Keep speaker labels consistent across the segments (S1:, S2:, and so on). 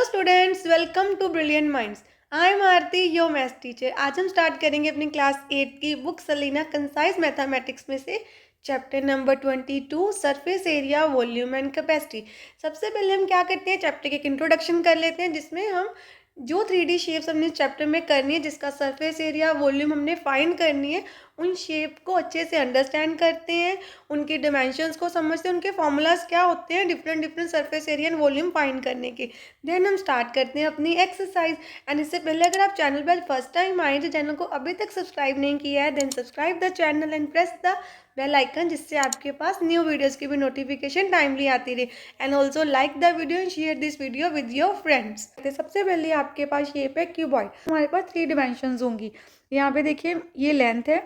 S1: Students, welcome to brilliant minds. I am Aarti, your maths teacher. आज हम start करेंगे अपनी क्लास 8 की बुक सलीना कंसाइज मैथमेटिक्स में से chapter number 22 surface area volume and capacity. सबसे पहले हम क्या करते हैं, चैप्टर के एक इंट्रोडक्शन कर लेते हैं जिसमें हम जो 3D शेप्स हमने इस चैप्टर में करनी है, जिसका सरफेस एरिया वॉल्यूम हमने फाइंड करनी है, उन शेप को अच्छे से अंडरस्टैंड करते हैं, उनकी डिमेंशंस को समझते हैं, उनके फॉर्मूलाज क्या होते हैं different surface area and volume find करने के। देन हम स्टार्ट करते हैं अपनी एक्सरसाइज। एंड इससे पहले अगर आप चैनल पर फर्स्ट टाइम आए तो चैनल को अभी तक सब्सक्राइब नहीं किया है, then subscribe the channel and press the bell icon, जिससे आपके पास न्यू वीडियोस की भी नोटिफिकेशन टाइमली आती रहे। And also like the video and share this video with your friends. सबसे पहले आपके पास शेप है क्यूबॉइड। हमारे पास 3 डिमेंशंस होंगी। यहाँ पे देखिए ये लेंथ है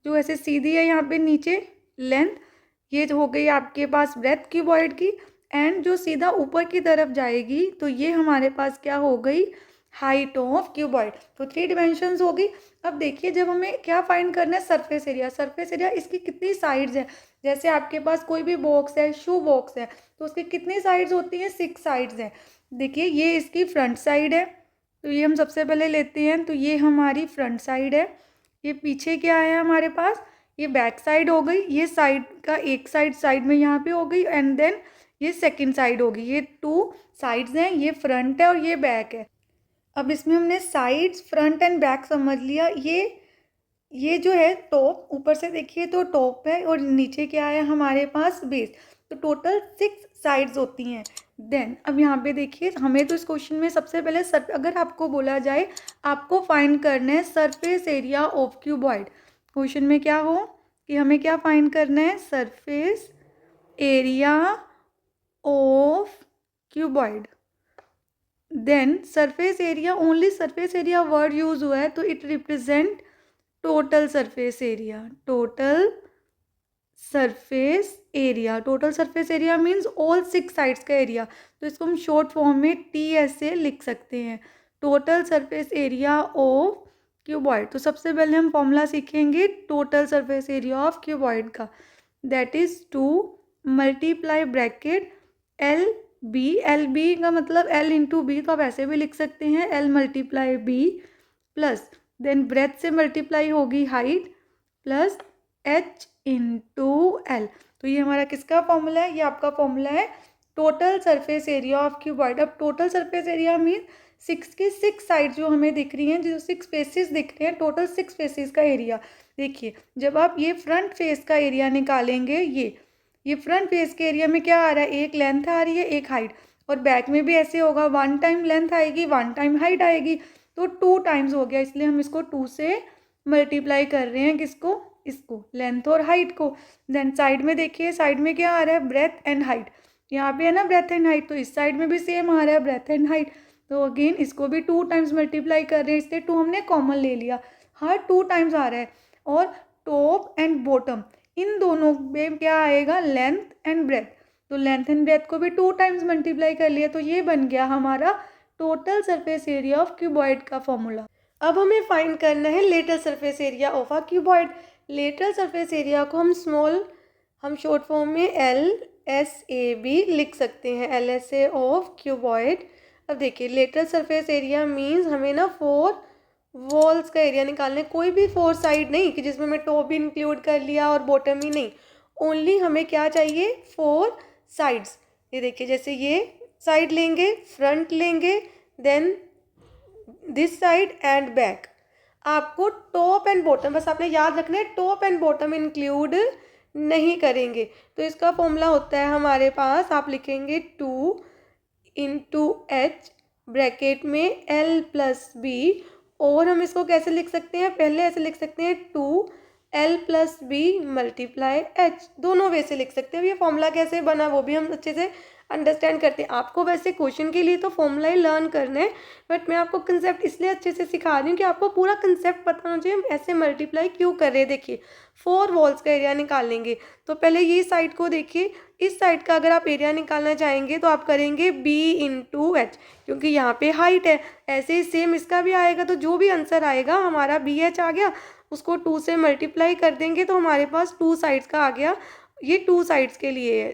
S1: जो ऐसे सीधी है, यहाँ पे नीचे लेंथ, ये हो गई आपके पास ब्रेथ क्यूबॉइड की। एंड जो सीधा ऊपर की तरफ जाएगी तो ये हमारे पास क्या हो गई, हाइट ऑफ क्यूबॉइड। तो 3 डिमेंशंस होगी। अब देखिए जब हमें क्या फाइंड करना है, सरफेस एरिया। सरफेस एरिया इसकी कितनी साइड्स हैं, जैसे आपके पास कोई भी बॉक्स है, शू बॉक्स है, तो उसकी कितनी साइड्स होती हैं, 6 साइड्स हैं। देखिए ये इसकी फ्रंट साइड है, तो ये हम सबसे पहले लेते हैं, तो ये हमारी फ्रंट साइड है। ये पीछे क्या है हमारे पास, ये बैक साइड हो गई। ये साइड का एक साइड में यहाँ पे हो गई, एंड देन ये सेकंड साइड होगी। ये 2 साइड्स हैं, ये फ्रंट है और ये बैक है। अब इसमें हमने साइड्स, फ्रंट एंड बैक समझ लिया। ये जो है टॉप, ऊपर से देखिए तो टॉप है और नीचे क्या है हमारे पास, बेस। तो टोटल 6 साइड्स होती हैं। देन अब यहाँ पे देखिए हमें तो इस क्वेश्चन में सबसे पहले अगर आपको बोला जाए आपको फाइंड करना है surface area of cuboid, question में क्या हो कि हमें क्या फाइंड करना है, surface area of cuboid. Then surface area, only surface area word use हुआ है तो it represent total surface area. Total surface area, total surface area means all 6 sides का एरिया। तो इसको हम शॉर्ट फॉर्म में टी ऐसे लिख सकते हैं, total surface area of cuboid. तो सबसे पहले हम फॉर्मूला सीखेंगे total surface area of cuboid का, that is 2 multiply bracket l b. L b का मतलब एल इंटू बी, तो आप ऐसे भी लिख सकते हैं L multiply B plus then breadth से मल्टीप्लाई होगी height plus H into L. तो ये हमारा किसका फॉर्मूला है, ये आपका फॉर्मूला है total surface area of cuboid. अब टोटल सरफेस एरिया मीन 6 की 6 साइड जो हमें दिख रही हैं, जो 6 फेसेस दिख रहे हैं, टोटल 6 फेसेस का एरिया। देखिए जब आप ये फ्रंट फेस का एरिया निकालेंगे, ये फ्रंट फेस के एरिया में क्या आ रहा है, एक लेंथ आ रही है, एक हाइट। और बैक में भी ऐसे होगा, 1 टाइम लेंथ आएगी, 1 टाइम हाइट आएगी, तो 2 टाइम्स हो गया। इसलिए हम इसको 2 से मल्टीप्लाई कर रहे हैं, किसको, इसको, लेंथ और हाइट को। देन साइड में देखिए, साइड में क्या आ रहा है, ब्रेथ एंड हाइट। यहाँ पे है ना ब्रेथ एंड हाइट, तो इस साइड में भी सेम आ रहा है ब्रेथ एंड हाइट। तो अगेन इसको भी 2 टाइम्स मल्टीप्लाई कर रहे हैं, इसलिए 2 हमने कॉमन ले लिया, हर 2 टाइम्स आ रहा है। और टॉप एंड बॉटम इन दोनों में क्या आएगा, लेंथ एंड ब्रेथ। तो लेंथ एंड ब्रेथ को भी 2 टाइम्स मल्टीप्लाई कर लिया, तो ये बन गया हमारा total surface area of cuboid का फॉर्मूला। अब हमें फाइंड करना है lateral surface area of a cuboid. Lateral surface area को हम शॉर्ट फॉर्म में LSAB लिख सकते हैं, LSA ऑफ क्यूबॉइड। अब देखिए लेटरल सरफेस एरिया मीन्स हमें ना 4 वॉल्स का एरिया निकालना है, कोई भी 4 साइड नहीं कि जिसमें मैं टॉप भी इंक्लूड कर लिया और बॉटम ही नहीं, ओनली हमें क्या चाहिए, 4 साइड्स। ये देखिए जैसे ये साइड लेंगे, फ्रंट लेंगे, then this side and back. आपको टॉप एंड बॉटम, बस आपने याद रखना है टॉप एंड बॉटम इंक्लूड नहीं करेंगे। तो इसका फॉर्मूला होता है हमारे पास, आप लिखेंगे 2 इंटू एच ब्रैकेट में L प्लस बी। और हम इसको कैसे लिख सकते हैं, पहले ऐसे लिख सकते हैं 2L plus B multiply H, दोनों वे से लिख सकते हैं। ये फॉर्मूला कैसे बना वो भी हम अच्छे से अंडरस्टैंड करते हैं। आपको वैसे क्वेश्चन के लिए तो फॉर्मूला ही लर्न करना है, बट मैं आपको कंसेप्ट इसलिए अच्छे से सिखा रही हूँ कि आपको पूरा कंसेप्ट पता होना चाहिए हम ऐसे मल्टीप्लाई क्यों कर रहे हैं। देखिए 4 वॉल्स का एरिया निकालेंगे, तो पहले ये साइड को देखिए, इस साइड का अगर आप एरिया निकालना चाहेंगे तो आप करेंगे B इंटू एच, क्योंकि यहाँ पे हाइट है। ऐसे ही सेम इसका भी आएगा, तो जो भी आंसर आएगा हमारा BH आ गया, उसको 2 से मल्टीप्लाई कर देंगे तो हमारे पास 2 साइड्स का आ गया। ये 2 साइड्स के लिए है,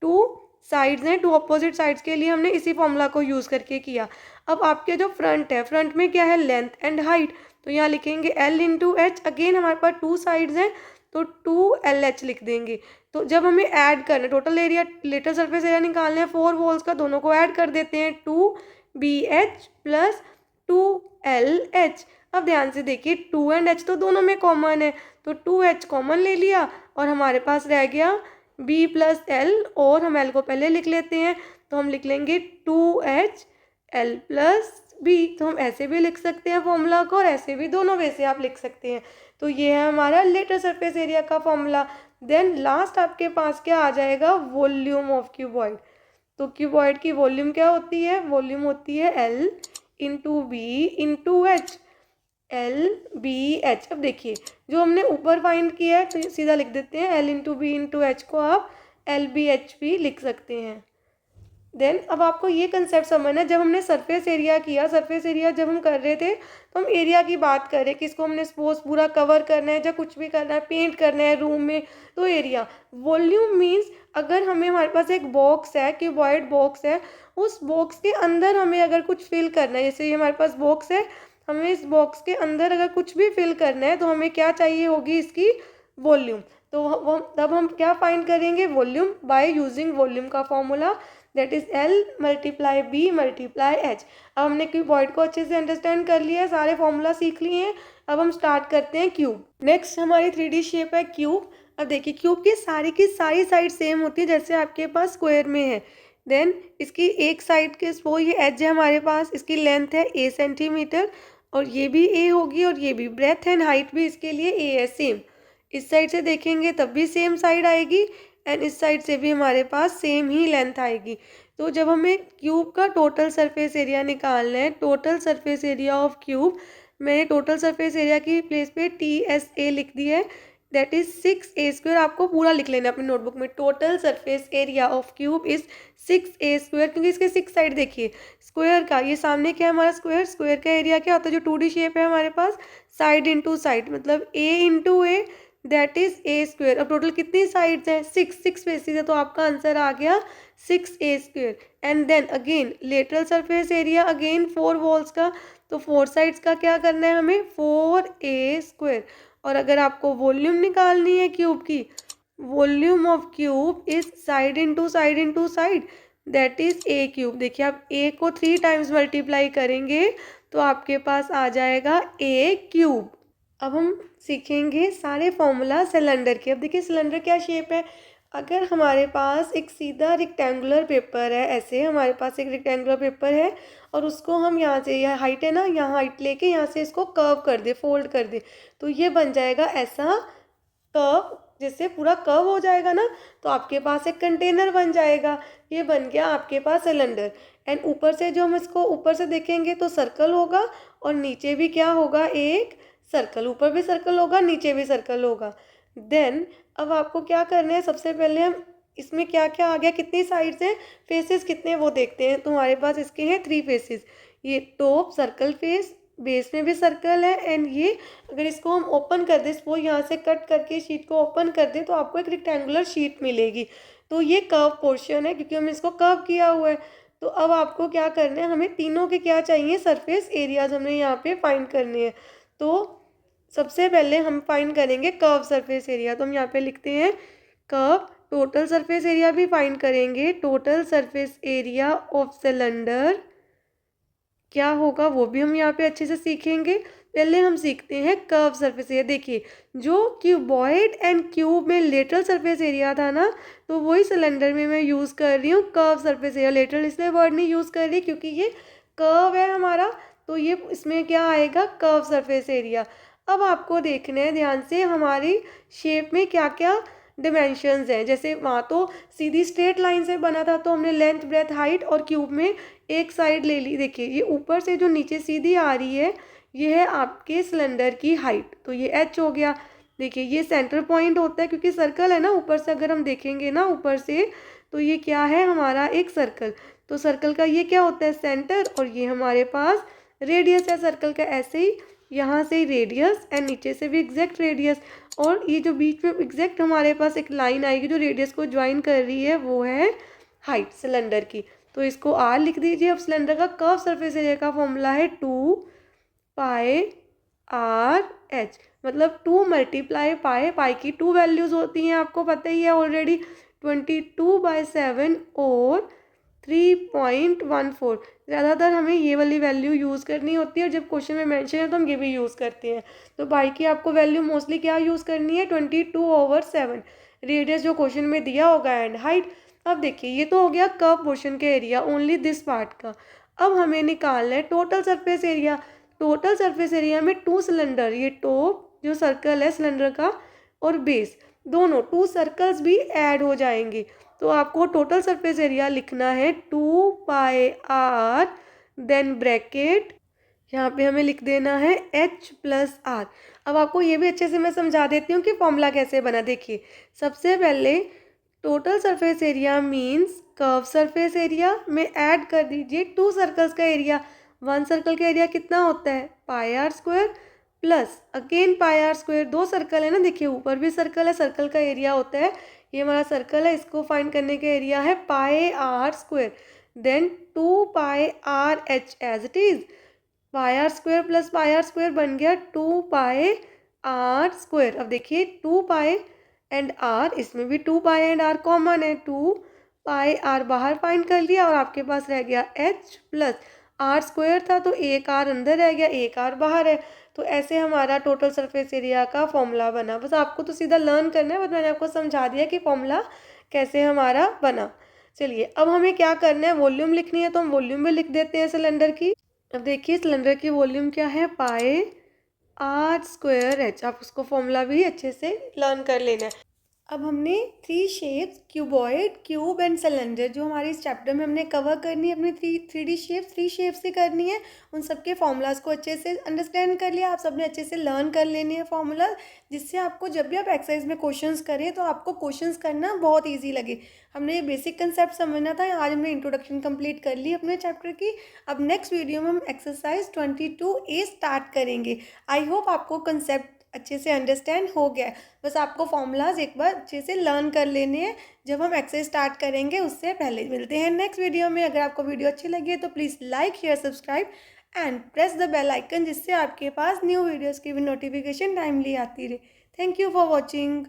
S1: 2 साइड्स हैं, टू अपोजिट साइड्स के लिए हमने इसी फॉर्मूला को यूज़ करके किया। अब आपके जो फ्रंट है, फ्रंट में क्या है, लेंथ एंड हाइट, तो यहाँ लिखेंगे L इंटू एच। अगेन हमारे पास टू साइड्स हैं तो 2LH लिख देंगे। तो जब हमें ऐड करना, total area, lateral surface area निकालना है 4 वॉल्स का, दोनों को ऐड कर देते हैं, 2BH प्लस 2LH। अब ध्यान से देखिए 2 एंड H तो दोनों में कॉमन है, तो 2H कॉमन ले लिया और हमारे पास रह गया B प्लस L, और हम L को पहले लिख लेते हैं, तो हम लिख लेंगे 2H L प्लस B। तो हम ऐसे भी लिख सकते हैं फॉर्मूला को, और ऐसे भी, दोनों वे से आप लिख सकते हैं। तो ये है हमारा लेटरल सरफेस एरिया का फॉर्मूला। देन लास्ट आपके पास क्या आ जाएगा, वॉल्यूम ऑफ क्यूबॉइड। तो क्यूबॉइड की वॉल्यूम क्या होती है, वॉल्यूम होती है L into B into H, LBH। अब देखिए जो हमने ऊपर फाइंड किया है तो सीधा लिख देते हैं, L into B into H को आप LBH भी लिख सकते हैं। देन अब आपको ये कंसेप्ट समझना है, जब हमने सरफेस एरिया किया, सरफेस एरिया जब हम कर रहे थे तो हम एरिया की बात कर रहे हैं कि इसको हमने सपोज पूरा कवर करना है या कुछ भी करना है, पेंट करना है रूम में, तो एरिया। वॉल्यूम मीन्स अगर हमारे पास एक बॉक्स है, क्यूबॉइड बॉक्स है, उस बॉक्स के अंदर हमें अगर कुछ फिल करना है, जैसे ये हमारे पास बॉक्स है, हमें इस बॉक्स के अंदर अगर कुछ भी फिल करना है तो हमें क्या चाहिए होगी, इसकी वॉल्यूम। तो वो तब हम क्या फाइंड करेंगे, वॉल्यूम बाय यूजिंग वॉल्यूम का formula, that is L multiply B multiply H। अब हमने क्यूबॉइड को अच्छे से अंडरस्टैंड कर लिया है, सारे फॉर्मूला सीख लिए हैं। अब हम स्टार्ट करते हैं क्यूब। नेक्स्ट हमारी 3D शेप है क्यूब। अब देखिए क्यूब की सारी साइड सेम होती है जैसे आपके पास स्क्वायर में है। देन इसकी एक साइड के वो ये एज है हमारे पास, इसकी लेंथ है A सेंटीमीटर, और ये भी A होगी, और ये भी ब्रेथ एंड हाइट भी इसके लिए A है सेम। इस साइड से देखेंगे तब भी सेम साइड आएगी, एंड इस साइड से भी हमारे पास सेम ही लेंथ आएगी। तो जब हमें क्यूब का टोटल सरफेस एरिया निकालना है, total surface area of cube, मैंने टोटल सरफेस एरिया की प्लेस पे TSA लिख दिया है, दैट इज 6A²। आपको पूरा लिख लेना अपनी नोटबुक में, total surface area of cube is 6A², क्योंकि इसके 6 साइड देखिए स्क्वायर का, ये सामने क्या है हमारा स्क्वायर, स्क्वायर का एरिया क्या होता है, जो 2D शेप है हमारे पास, साइड इंटू साइड, मतलब A into A, that is A²। अब टोटल कितनी साइड्स हैं, 6 फेसेस है, तो आपका आंसर आ गया 6A²। And then again lateral surface area, again 4 walls का, तो 4 साइड्स का क्या करना है हमें, 4A²। और अगर आपको वॉल्यूम निकालनी है क्यूब की, volume of cube is side into side into side, that is A³। देखिए आप A को 3 टाइम्स मल्टीप्लाई करेंगे तो आपके पास आ जाएगा A³। अब हम सीखेंगे सारे फॉर्मूला सिलेंडर के। अब देखिए सिलेंडर क्या शेप है, अगर हमारे पास एक सीधा रेक्टेंगुलर पेपर है, ऐसे हमारे पास एक रेक्टेंगुलर पेपर है, और उसको हम यहाँ से, यह हाइट है ना, यहाँ हाइट लेके यहाँ से इसको कर्व कर दे, फोल्ड कर दे, तो ये बन जाएगा ऐसा कर्व, जैसे पूरा कर्व हो जाएगा ना, तो आपके पास एक कंटेनर बन जाएगा, ये बन गया आपके पास सिलेंडर। एंड ऊपर से जो हम इसको ऊपर से देखेंगे तो सर्कल होगा, और नीचे भी क्या होगा, एक सर्कल, ऊपर भी सर्कल होगा, नीचे भी सर्कल होगा। देन अब आपको क्या करना है, सबसे पहले हम इसमें क्या क्या आ गया, कितनी साइड्स हैं, फेसेस कितने वो देखते हैं। तो हमारे पास इसके हैं 3 फेसेस, ये टॉप सर्कल फेस, बेस में भी सर्कल है, एंड ये अगर इसको हम ओपन कर दें, वो यहाँ से कट करके शीट को ओपन कर दें तो आपको एक रेक्टेंगुलर शीट मिलेगी। तो ये कर्व पोर्शन है क्योंकि हमने इसको कर्व किया हुआ है। तो अब आपको क्या करना है, हमें तीनों के क्या चाहिए, सरफेस एरियाज हमें यहाँ पे फाइंड करने हैं। तो सबसे पहले हम फाइंड करेंगे कर्व सरफेस एरिया, तो हम यहाँ पे लिखते हैं कर्व। टोटल सरफेस एरिया भी फाइंड करेंगे, total surface area of cylinder क्या होगा वो भी हम यहाँ पे अच्छे से सीखेंगे। पहले हम सीखते हैं कर्व सरफेस एरिया। देखिए जो क्यूबॉइड एंड क्यूब में लेटरल सरफेस एरिया था ना, तो वही सिलेंडर में मैं यूज़ कर रही हूँ कर्व सरफेस एरिया। लेटरल इसलिए वर्ड नहीं यूज़ कर रही क्योंकि ये कर्व है हमारा, तो ये इसमें क्या आएगा, कर्व सरफेस एरिया। अब आपको देखना है ध्यान से हमारी शेप में क्या क्या डिमेंशंस हैं। जैसे वहाँ तो सीधी स्ट्रेट लाइन से बना था, तो हमने लेंथ ब्रेथ हाइट और क्यूब में एक साइड ले ली। देखिए ये ऊपर से जो नीचे सीधी आ रही है, ये है आपके सिलेंडर की हाइट, तो ये H हो गया। देखिए ये सेंटर पॉइंट होता है क्योंकि सर्कल है ना, ऊपर से अगर हम देखेंगे ना ऊपर से, तो ये क्या है हमारा एक सर्कल, तो सर्कल का ये क्या होता है, सेंटर, और ये हमारे पास रेडियस है सर्कल का, ऐसे ही यहाँ से रेडियस एंड नीचे से भी एग्जैक्ट रेडियस, और ये जो बीच में एग्जैक्ट हमारे पास एक लाइन आएगी जो रेडियस को ज्वाइन कर रही है, वो है हाइट सिलेंडर की, तो इसको आर लिख दीजिए। अब सिलेंडर का कर्व सरफेस एरिया का फॉर्मूला है 2πr/h, मतलब 2 मल्टीप्लाई पाई की 2 वैल्यूज़ होती हैं, आपको पता ही है ऑलरेडी, 22/7 और 3.14। ज़्यादातर हमें ये वाली वैल्यू यूज़ करनी होती है और जब क्वेश्चन में मेंशन है तो हम ये भी यूज़ करते हैं। तो पाई की आपको वैल्यू मोस्टली क्या यूज़ करनी है, 22/7। रेडियस जो क्वेश्चन में दिया होगा एंड हाइट। अब देखिए ये तो हो गया कर्व पोर्शन के एरिया, ओनली दिस पार्ट का। अब हमें निकालना है total surface area. Total surface area में 2 सिलेंडर, ये टॉप जो सर्कल है सिलेंडर का और बेस, दोनों 2 सर्कल्स भी ऐड हो जाएंगे। तो आपको टोटल सरफेस एरिया लिखना है 2πr, देन ब्रैकेट, यहाँ पे हमें लिख देना है h+r। अब आपको ये भी अच्छे से मैं समझा देती हूँ कि फॉर्मूला कैसे बना। देखिए सबसे पहले total surface area means curve surface area में ऐड कर दीजिए 2 सर्कल्स का एरिया। 1 सर्कल का एरिया कितना होता है, πr² plus again πr²। 2 circle है ना, देखिए ऊपर भी सर्कल है, सर्कल का एरिया होता है, ये हमारा सर्कल है, इसको फाइंड करने का एरिया है πr²। Then 2πrh as it is, πr² plus πr² बन गया 2πr²। अब देखिए 2π एंड r, इसमें भी 2π एंड r कॉमन है, 2πr बाहर फाइंड कर लिया और आपके पास रह गया h प्लस r² था तो एक r अंदर रह गया, एक r बाहर है। तो ऐसे हमारा टोटल सरफेस एरिया का फॉर्मूला बना। बस आपको तो सीधा लर्न करना है, बस मैंने आपको समझा दिया कि फॉर्मूला कैसे हमारा बना। चलिए अब हमें क्या करना है, वॉल्यूम लिखनी है, तो हम वॉल्यूम भी लिख देते हैं सिलेंडर की। अब देखिए सिलेंडर की वॉल्यूम क्या है, πr²h। आप उसको फॉर्मूला भी अच्छे से लर्न कर लेना है। अब हमने 3 shapes, cuboid, cube and cylinder, जो हमारे इस चैप्टर में हमने कवर करनी है, अपनी 3D शेप्स 3 शेप्स से करनी है। उन सबके फॉर्मूलाज को अच्छे से अंडरस्टैंड कर लिया, आप सबने अच्छे से लर्न कर लेने हैं फॉर्मूला, जिससे आपको जब भी आप एक्सरसाइज में क्वेश्चंस करें तो आपको क्वेश्चंस करना बहुत ईजी लगे। हमने ये बेसिक कंसेप्ट समझना था, आज हमने इंट्रोडक्शन कंप्लीट कर ली अपने चैप्टर की। अब नेक्स्ट वीडियो में हम एक्सरसाइज 22A स्टार्ट करेंगे। आई होप आपको कंसेप्ट अच्छे से अंडरस्टैंड हो गया है। बस आपको फॉर्मूलाज एक बार अच्छे से लर्न कर लेने हैं जब हम एक्सरसाइज स्टार्ट करेंगे उससे पहले। मिलते हैं नेक्स्ट वीडियो में। अगर आपको वीडियो अच्छी लगी है तो please like share subscribe and press the bell icon, जिससे आपके पास न्यू वीडियोज़ की भी नोटिफिकेशन टाइमली आती रहे। Thank you for watching.